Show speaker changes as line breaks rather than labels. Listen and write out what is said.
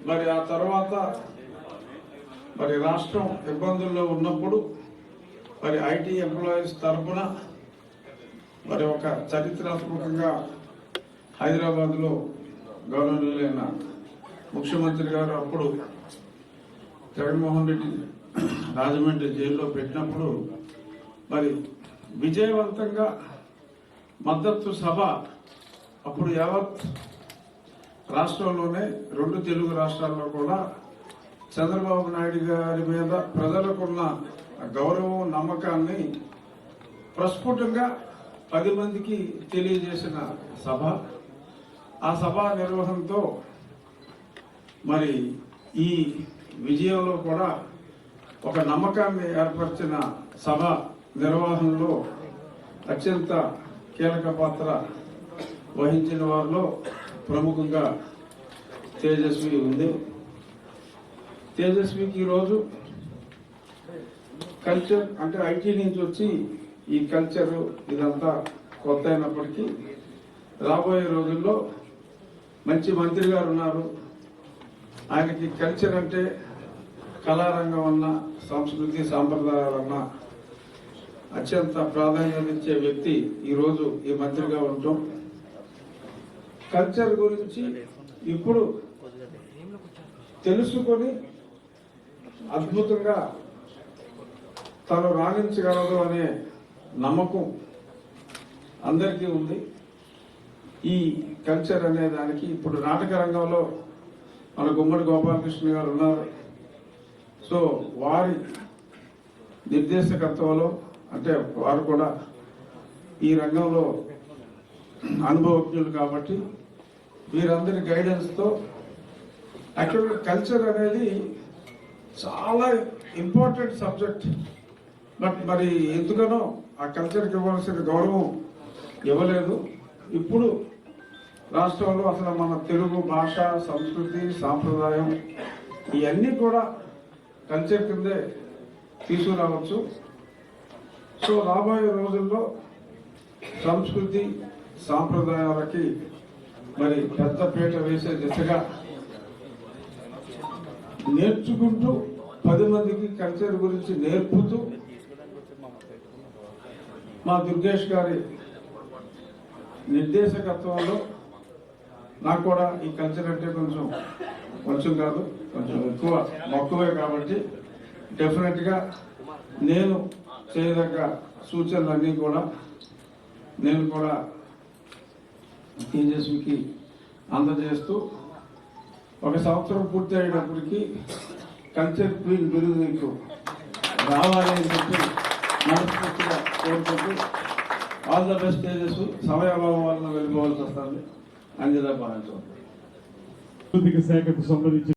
మరి ఆ తర్వాత మరి రాష్ట్రం ఇబ్బందుల్లో ఉన్నప్పుడు మరి ఐటీ ఎంప్లాయీస్ తరఫున మరి ఒక చరిత్రాత్మకంగా హైదరాబాద్లో గవర్నర్లైన ముఖ్యమంత్రి గారు అప్పుడు జగన్మోహన్ రెడ్డి రాజమండ్రి జైల్లో పెట్టినప్పుడు మరి విజయవంతంగా మద్దతు సభ అప్పుడు యావత్ రాష్ట్రంలోనే 2 తెలుగు రాష్ట్రాల్లో కూడా చంద్రబాబు నాయుడు గారి మీద ప్రజలకున్న గౌరవం నమ్మకాన్ని ప్రస్ఫుటంగా 10 మందికి తెలియజేసిన సభ. ఆ సభ నిర్వహణతో మరి ఈ విజయంలో కూడా ఒక నమ్మకాన్ని ఏర్పరిచిన సభ నిర్వహణలో అత్యంత కీలక పాత్ర వహించిన వారిలో ప్రముఖంగా తేజస్వి ఉంది. తేజస్వికి ఈరోజు కల్చర్ అంటే ఐటీ నుంచి వచ్చి ఈ కల్చర్ ఇదంతా కొత్త అయినప్పటికీ రాబోయే రోజుల్లో మంచి మంత్రి గారు ఉన్నారు. ఆయనకి కల్చర్ అంటే కళారంగం అన్న సంస్కృతి సాంప్రదాయాలన్న అత్యంత ప్రాధాన్యత ఇచ్చే వ్యక్తి ఈరోజు ఈ మంత్రిగా ఉండటం, కల్చర్ గురించి ఇప్పుడు తెలుసుకొని అద్భుతంగా తను రాణించగలదు అనే నమ్మకం అందరికీ ఉంది. ఈ కల్చర్ అనే దానికి ఇప్పుడు నాటక రంగంలో మన గుమ్మడి గోపాలకృష్ణ గారు ఉన్నారు. సో వారి నిర్దేశకత్వంలో అంటే వారు కూడా ఈ రంగంలో అనుభవజ్ఞులు కాబట్టి వీరందరి గైడెన్స్తో యాక్చువల్గా కల్చర్ అనేది చాలా ఇంపార్టెంట్ సబ్జెక్ట్. బట్ మరి ఎందుకనో ఆ కల్చర్కి ఇవ్వాల్సిన గౌరవం ఇవ్వలేదు. ఇప్పుడు రాష్ట్రంలో అసలు మన తెలుగు భాష, సంస్కృతి, సాంప్రదాయం ఇవన్నీ కూడా కల్చర్ కిందే తీసుకురావచ్చు. సో రాబోయే రోజుల్లో సంస్కృతి సాంప్రదాయాలకి మరి పెద్ద పీట వేసే దిశగా నేర్చుకుంటూ 10 మందికి కల్చర్ గురించి నేర్పుతూ మా దుర్గేష్ గారి నిర్దేశకత్వంలో నాకు కూడా ఈ కల్చర్ అంటే కొంచెం కాదు కొంచెం ఎక్కువ మక్కువే కాబట్టి డెఫినెట్గా నేను చేయదగ్గ సూచనలన్నీ కూడా నేను కూడా తేజస్వికి అందజేస్తూ 1 సంవత్సరం పూర్తి అయ్యేటప్పటికి కల్చర్ క్వీన్ బిరుదు నీకు రావాలి అని చెప్పి మనస్ఫూర్తిగా కోరుకుంటూ ఆల్ ద బెస్ట్ తేజస్వి. సమయాభావం వలన వెళ్ళిపోవాల్సి వస్తుంది. అంజదా భావించండి.
శాఖకు సంబంధించి